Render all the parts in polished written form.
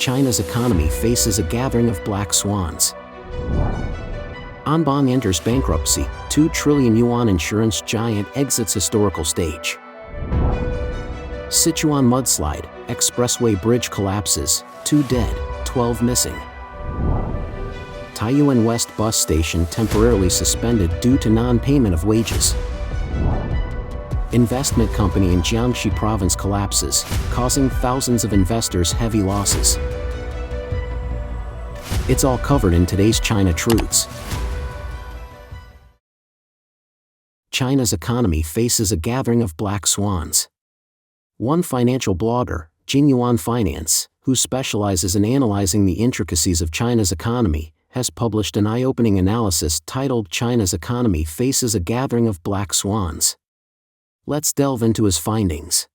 China's economy faces a gathering of black swans. Anbang enters bankruptcy, 2 trillion yuan insurance giant exits historical stage. Sichuan mudslide, Expressway bridge collapses, 2 dead, 12 missing. Taiyuan West bus station temporarily suspended due to non-payment of wages. Investment company in Jiangxi Province collapses, causing thousands of investors heavy losses. It's all covered in today's China Truths. China's economy faces a gathering of black swans. One financial blogger, Yuan Finance, who specializes in analyzing the intricacies of China's economy, has published an eye-opening analysis titled "China's Economy Faces a Gathering of Black Swans." Let's delve into his findings.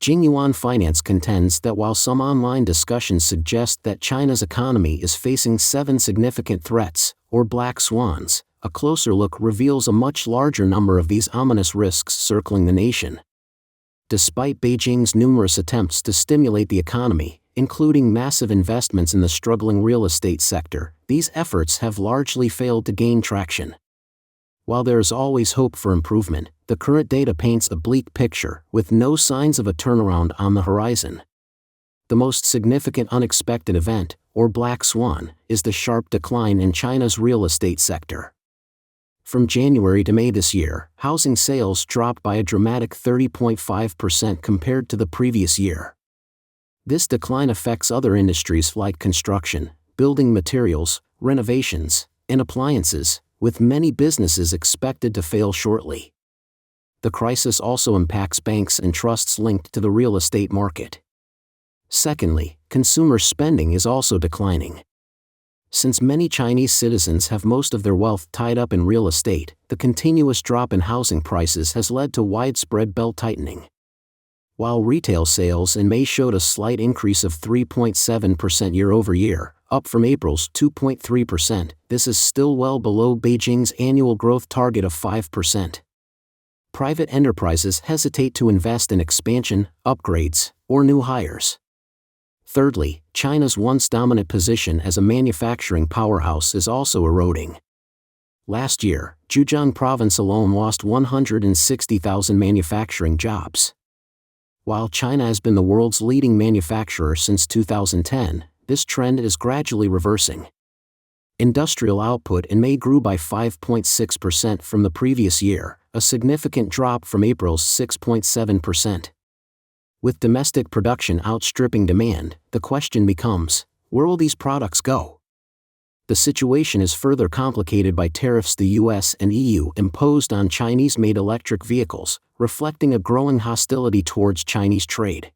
Yuan Finance contends that while some online discussions suggest that China's economy is facing 7 significant threats, or black swans, a closer look reveals a much larger number of these ominous risks circling the nation. Despite Beijing's numerous attempts to stimulate the economy, including massive investments in the struggling real estate sector, these efforts have largely failed to gain traction. While there is always hope for improvement, the current data paints a bleak picture, with no signs of a turnaround on the horizon. The most significant unexpected event, or black swan, is the sharp decline in China's real estate sector. From January to May this year, housing sales dropped by a dramatic 30.5% compared to the previous year. This decline affects other industries like construction, building materials, renovations, and appliances, with many businesses expected to fail shortly. The crisis also impacts banks and trusts linked to the real estate market. Secondly, consumer spending is also declining. Since many Chinese citizens have most of their wealth tied up in real estate, the continuous drop in housing prices has led to widespread belt-tightening. While retail sales in May showed a slight increase of 3.7% year-over-year, up from April's 2.3%, this is still well below Beijing's annual growth target of 5%. Private enterprises hesitate to invest in expansion, upgrades, or new hires. Thirdly, China's once dominant position as a manufacturing powerhouse is also eroding. Last year, Jiangxi Province alone lost 160,000 manufacturing jobs. While China has been the world's leading manufacturer since 2010, this trend is gradually reversing. Industrial output in May grew by 5.6% from the previous year, a significant drop from April's 6.7%. With domestic production outstripping demand, the question becomes, where will these products go? The situation is further complicated by tariffs the US and EU imposed on Chinese-made electric vehicles, reflecting a growing hostility towards Chinese trade.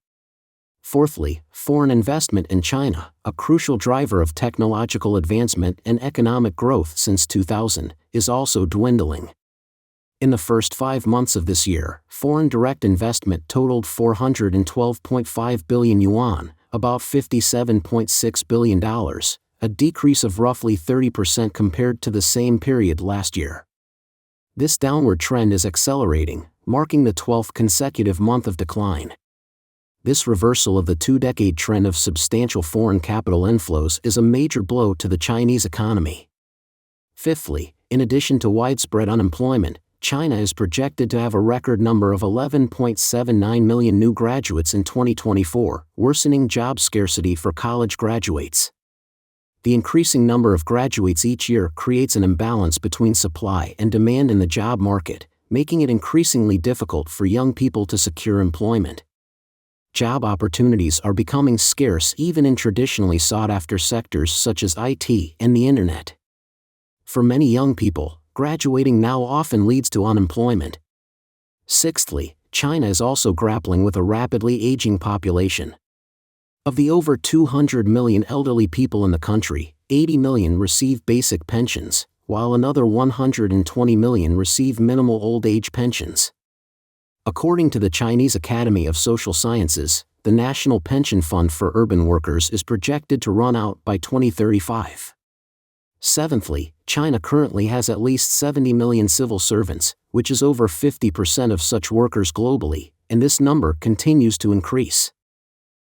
Fourthly, foreign investment in China, a crucial driver of technological advancement and economic growth since 2000, is also dwindling. In the first 5 months of this year, foreign direct investment totaled 412.5 billion yuan, about $57.6 billion, a decrease of roughly 30% compared to the same period last year. This downward trend is accelerating, marking the 12th consecutive month of decline. This reversal of the 2-decade trend of substantial foreign capital inflows is a major blow to the Chinese economy. Fifthly, in addition to widespread unemployment, China is projected to have a record number of 11.79 million new graduates in 2024, worsening job scarcity for college graduates. The increasing number of graduates each year creates an imbalance between supply and demand in the job market, making it increasingly difficult for young people to secure employment. Job opportunities are becoming scarce even in traditionally sought-after sectors such as IT and the internet. For many young people, graduating now often leads to unemployment. Sixthly, China is also grappling with a rapidly aging population. Of the over 200 million elderly people in the country, 80 million receive basic pensions, while another 120 million receive minimal old-age pensions. According to the Chinese Academy of Social Sciences, the National Pension Fund for Urban Workers is projected to run out by 2035. Seventhly, China currently has at least 70 million civil servants, which is over 50% of such workers globally, and this number continues to increase.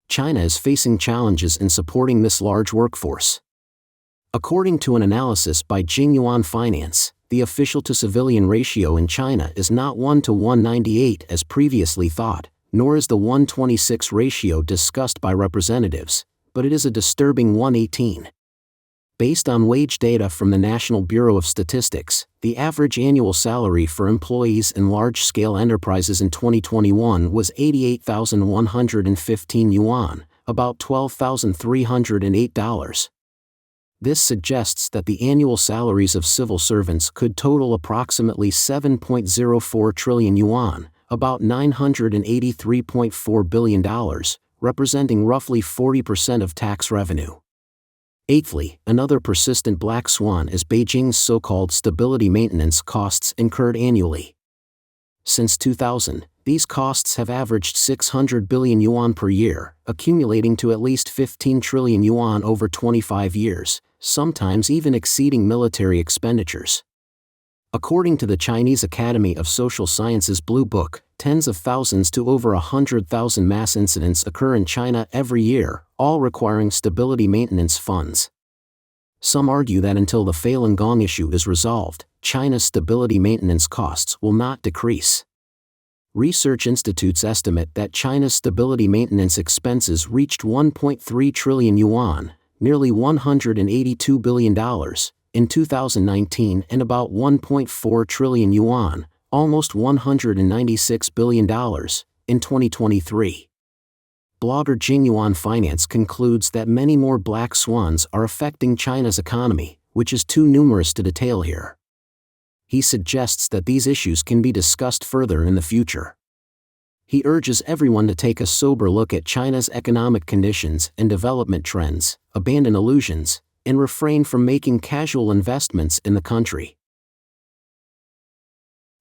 China is facing challenges in supporting this large workforce. According to an analysis by Yuan Finance, the official-to-civilian ratio in China is not 1 to 198 as previously thought, nor is the 126 ratio discussed by representatives, but it is a disturbing 118. Based on wage data from the National Bureau of Statistics, the average annual salary for employees in large-scale enterprises in 2021 was 88,115 yuan, about $12,308. This suggests that the annual salaries of civil servants could total approximately 7.04 trillion yuan, about $983.4 billion, representing roughly 40% of tax revenue. Eighthly, another persistent black swan is Beijing's so-called stability maintenance costs incurred annually. Since 2000, these costs have averaged 600 billion yuan per year, accumulating to at least 15 trillion yuan over 25 years, sometimes even exceeding military expenditures. According to the Chinese Academy of Social Sciences Blue Book, tens of thousands to over 100,000 mass incidents occur in China every year, all requiring stability maintenance funds. Some argue that until the Falun Gong issue is resolved, China's stability maintenance costs will not decrease. Research institutes estimate that China's stability maintenance expenses reached 1.3 trillion yuan, nearly $182 billion, in 2019 and about 1.4 trillion yuan, almost $196 billion, in 2023. Blogger Yuan Finance concludes that many more black swans are affecting China's economy, which is too numerous to detail here. He suggests that these issues can be discussed further in the future. He urges everyone to take a sober look at China's economic conditions and development trends, abandon illusions, and refrain from making casual investments in the country.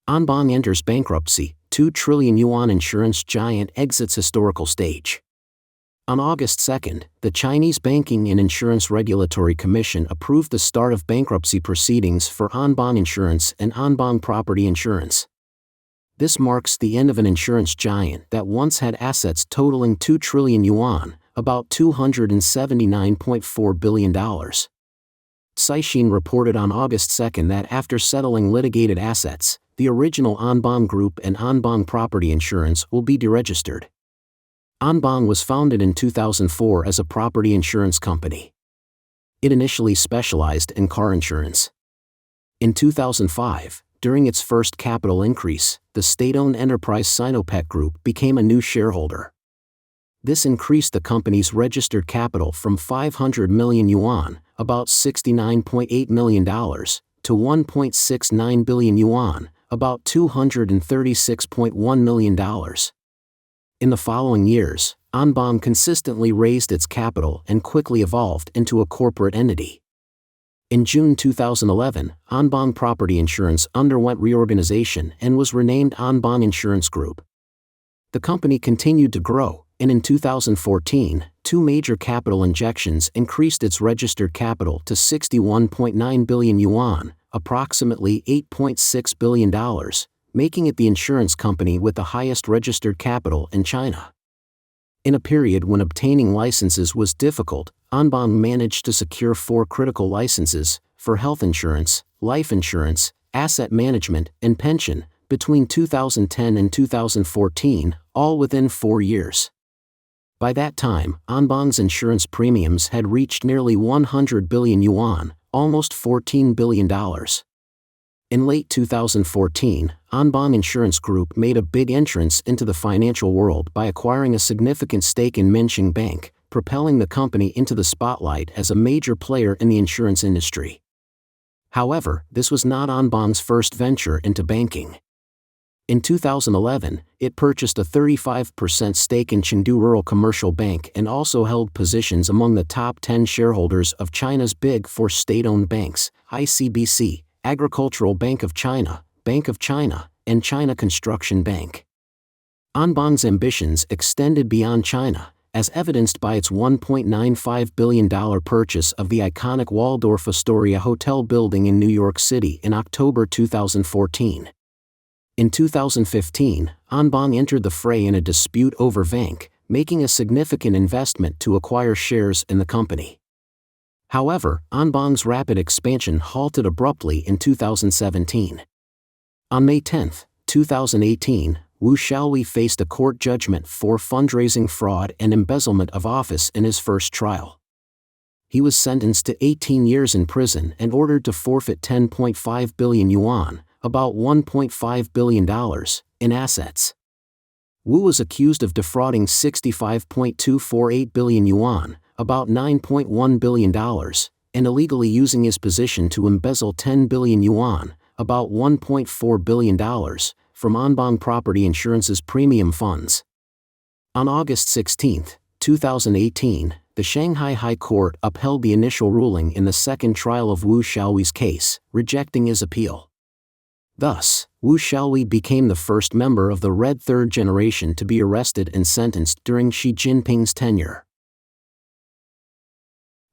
Anbang enters bankruptcy, 2 trillion yuan insurance giant exits historical stage. On August 2, the Chinese Banking and Insurance Regulatory Commission approved the start of bankruptcy proceedings for Anbang Insurance and Anbang Property Insurance. This marks the end of an insurance giant that once had assets totaling 2 trillion yuan, about $279.4 billion. Caixin reported on August 2 that after settling litigated assets, the original Anbang Group and Anbang Property Insurance will be deregistered. Anbang was founded in 2004 as a property insurance company. It initially specialized in car insurance. In 2005, during its first capital increase, the state-owned enterprise Sinopec Group became a new shareholder. This increased the company's registered capital from 500 million yuan, about $69.8 million, to 1.69 billion yuan, about $236.1 million. In the following years, Anbang consistently raised its capital and quickly evolved into a corporate entity. In June 2011, Anbang Property Insurance underwent reorganization and was renamed Anbang Insurance Group. The company continued to grow, and in 2014, two major capital injections increased its registered capital to 61.9 billion yuan, approximately $8.6 billion, making it the insurance company with the highest registered capital in China. In a period when obtaining licenses was difficult, Anbang managed to secure 4 critical licenses for health insurance, life insurance, asset management, and pension between 2010 and 2014, all within 4 years. By that time, Anbang's insurance premiums had reached nearly 100 billion yuan, almost $14 billion. In late 2014, Anbang Insurance Group made a big entrance into the financial world by acquiring a significant stake in Minsheng Bank, propelling the company into the spotlight as a major player in the insurance industry. However, this was not Anbang's first venture into banking. In 2011, it purchased a 35% stake in Chengdu Rural Commercial Bank and also held positions among the top 10 shareholders of China's Big Four state-owned banks, ICBC, Agricultural Bank of China, and China Construction Bank. Anbang's ambitions extended beyond China, as evidenced by its $1.95 billion purchase of the iconic Waldorf Astoria Hotel building in New York City in October 2014. In 2015, Anbang entered the fray in a dispute over Vanke, making a significant investment to acquire shares in the company. However, Anbang's rapid expansion halted abruptly in 2017. On May 10, 2018, Wu Xiaoli faced a court judgment for fundraising fraud and embezzlement of office in his first trial. He was sentenced to 18 years in prison and ordered to forfeit 10.5 billion yuan, about $1.5 billion, in assets. Wu was accused of defrauding 65.248 billion yuan, about $9.1 billion, and illegally using his position to embezzle 10 billion yuan, about $1.4 billion, from Anbang Property Insurance's premium funds. On August 16, 2018, the Shanghai High Court upheld the initial ruling in the second trial of Wu Xiaoli's case, rejecting his appeal. Thus, Wu Xiaoli became the first member of the Red Third Generation to be arrested and sentenced during Xi Jinping's tenure.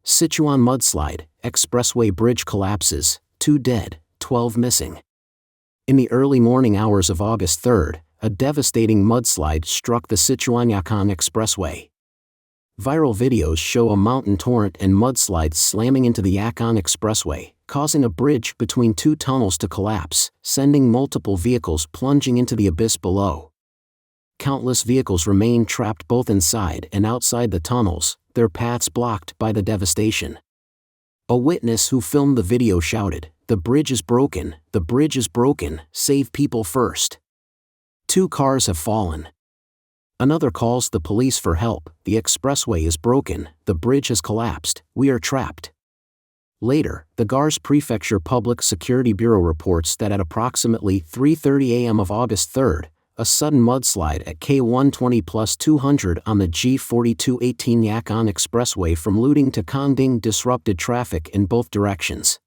Sichuan mudslide, Expressway bridge collapses, 2 dead, 12 missing. In the early morning hours of August 3, a devastating mudslide struck the Sichuan-Yacang Expressway. Viral videos show a mountain torrent and mudslides slamming into the Yacang Expressway, causing a bridge between 2 tunnels to collapse, sending multiple vehicles plunging into the abyss below. Countless vehicles remain trapped both inside and outside the tunnels, their paths blocked by the devastation. A witness who filmed the video shouted, "The bridge is broken, the bridge is broken, save people first." 2 cars have fallen. Another calls the police for help, "The expressway is broken, the bridge has collapsed, we are trapped." Later, the Gars Prefecture Public Security Bureau reports that at approximately 3:30 a.m. of August 3, a sudden mudslide at K120+200 on the G4218 Yacang Expressway from Luding to Kangding disrupted traffic in both directions.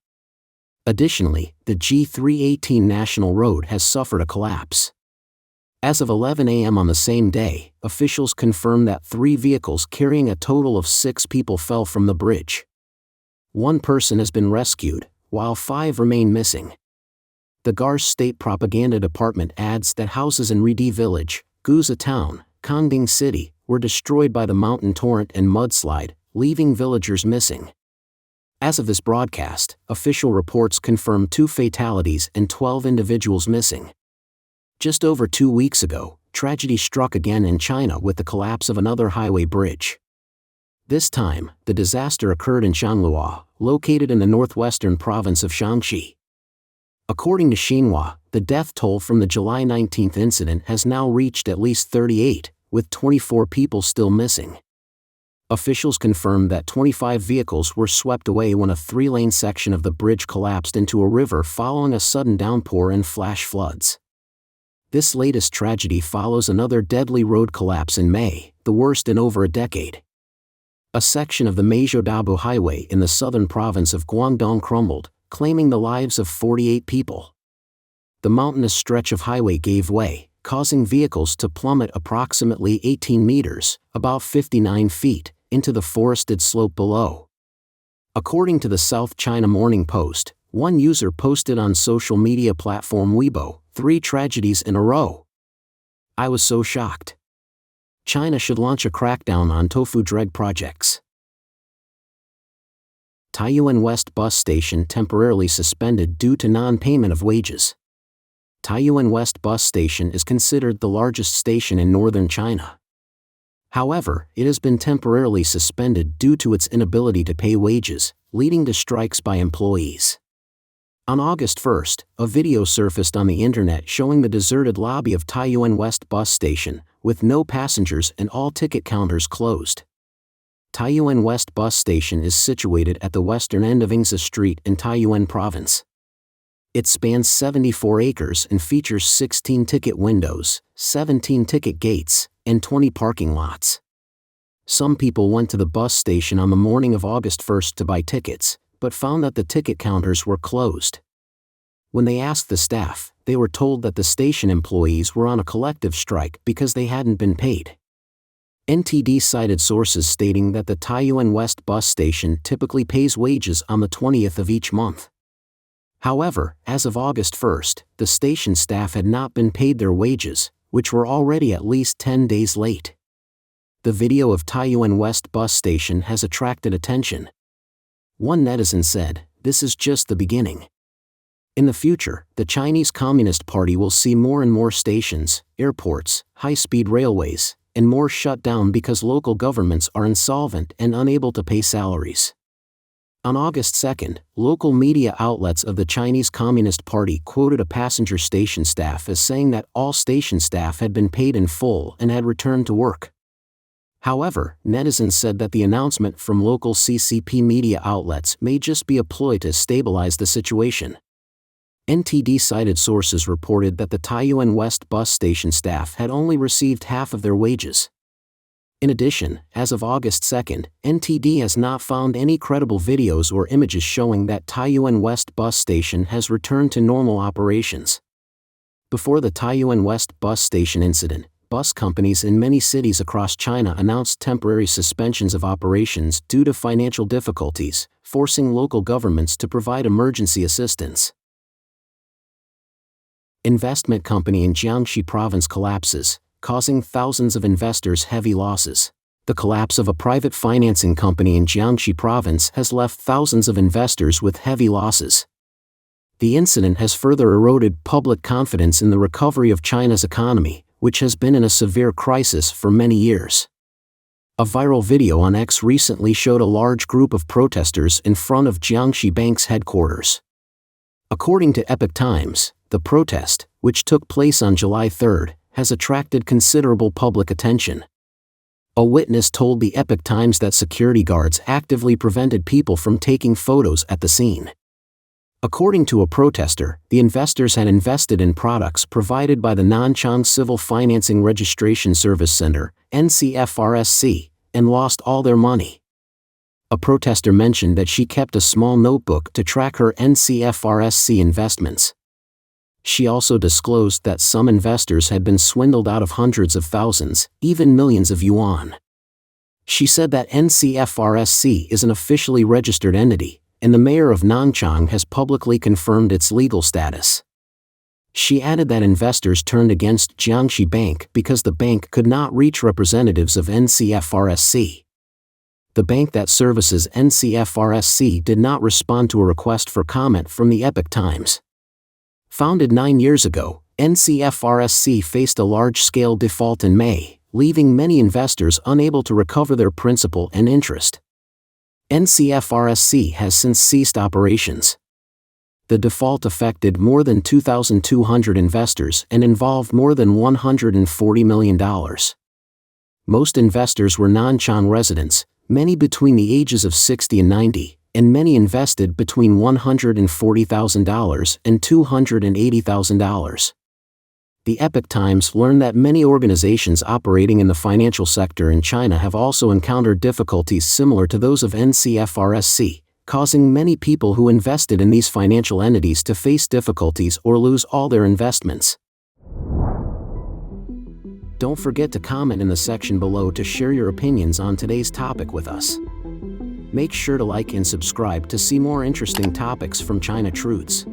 Additionally, the G318 National Road has suffered a collapse. As of 11 a.m. on the same day, officials confirmed that 3 vehicles carrying a total of 6 people fell from the bridge. 1 person has been rescued, while 5 remain missing. The Gars State Propaganda Department adds that houses in Ridi Village, Guza Town, Kangding City, were destroyed by the mountain torrent and mudslide, leaving villagers missing. As of this broadcast, official reports confirm 2 fatalities and 12 individuals missing. Just over 2 weeks ago, tragedy struck again in China with the collapse of another highway bridge. This time, the disaster occurred in Shanglua, located in the northwestern province of Jiangxi. According to Xinhua, the death toll from the July 19 incident has now reached at least 38, with 24 people still missing. Officials confirmed that 25 vehicles were swept away when a 3-lane section of the bridge collapsed into a river following a sudden downpour and flash floods. This latest tragedy follows another deadly road collapse in May, the worst in over a decade. A section of the Meizhou-Dabu Highway in the southern province of Guangdong crumbled, claiming the lives of 48 people. The mountainous stretch of highway gave way, causing vehicles to plummet approximately 18 meters, about 59 feet, into the forested slope below. According to the South China Morning Post, one user posted on social media platform Weibo, 3 tragedies in a row. I was so shocked. China should launch a crackdown on tofu dreg projects. Taiyuan West Bus Station temporarily suspended due to non-payment of wages. Taiyuan West Bus Station is considered the largest station in northern China. However, it has been temporarily suspended due to its inability to pay wages, leading to strikes by employees. On August 1, a video surfaced on the internet showing the deserted lobby of Taiyuan West Bus Station, with no passengers and all ticket counters closed. Taiyuan West Bus Station is situated at the western end of Yingzi Street in Taiyuan Province. It spans 74 acres and features 16 ticket windows, 17 ticket gates, and 20 parking lots. Some people went to the bus station on the morning of August 1 to buy tickets, but found that the ticket counters were closed. When they asked the staff, they were told that the station employees were on a collective strike because they hadn't been paid. NTD cited sources stating that the Taiyuan West Bus Station typically pays wages on the 20th of each month. However, as of August 1, the station staff had not been paid their wages, which were already at least 10 days late. The video of Taiyuan West bus station has attracted attention. One netizen said, "This is just the beginning." In the future, the Chinese Communist Party will see more and more stations, airports, high-speed railways, and more shut down because local governments are insolvent and unable to pay salaries. On August 2, local media outlets of the Chinese Communist Party quoted a passenger station staff as saying that all station staff had been paid in full and had returned to work. However, netizens said that the announcement from local CCP media outlets may just be a ploy to stabilize the situation. NTD-cited sources reported that the Taiyuan West bus station staff had only received half of their wages. In addition, as of August 2, NTD has not found any credible videos or images showing that Taiyuan West bus station has returned to normal operations. Before the Taiyuan West bus station incident, bus companies in many cities across China announced temporary suspensions of operations due to financial difficulties, forcing local governments to provide emergency assistance. Investment company in Jiangxi Province collapses, causing thousands of investors heavy losses. The collapse of a private financing company in Jiangxi Province has left thousands of investors with heavy losses. The incident has further eroded public confidence in the recovery of China's economy, which has been in a severe crisis for many years. A viral video on X recently showed a large group of protesters in front of Jiangxi Bank's headquarters. According to Epoch Times, the protest, which took place on July 3, has attracted considerable public attention. A witness told the Epoch Times that security guards actively prevented people from taking photos at the scene. According to a protester, the investors had invested in products provided by the Nanchang Civil Financing Registration Service Center, NCFRSC, and lost all their money. A protester mentioned that she kept a small notebook to track her NCFRSC investments. She also disclosed that some investors had been swindled out of hundreds of thousands, even millions of yuan. She said that NCFRSC is an officially registered entity, and the mayor of Nanchang has publicly confirmed its legal status. She added that investors turned against Jiangxi Bank because the bank could not reach representatives of NCFRSC. The bank that services NCFRSC did not respond to a request for comment from the Epoch Times. Founded 9 years ago, NCFRSC faced a large-scale default in May, leaving many investors unable to recover their principal and interest. NCFRSC has since ceased operations. The default affected more than 2,200 investors and involved more than $140 million. Most investors were Nanchang residents, many between the ages of 60 and 90, and many invested between $140,000 and $280,000. The Epoch Times learned that many organizations operating in the financial sector in China have also encountered difficulties similar to those of NCFRSC, causing many people who invested in these financial entities to face difficulties or lose all their investments. Don't forget to comment in the section below to share your opinions on today's topic with us. Make sure to like and subscribe to see more interesting topics from China Truths.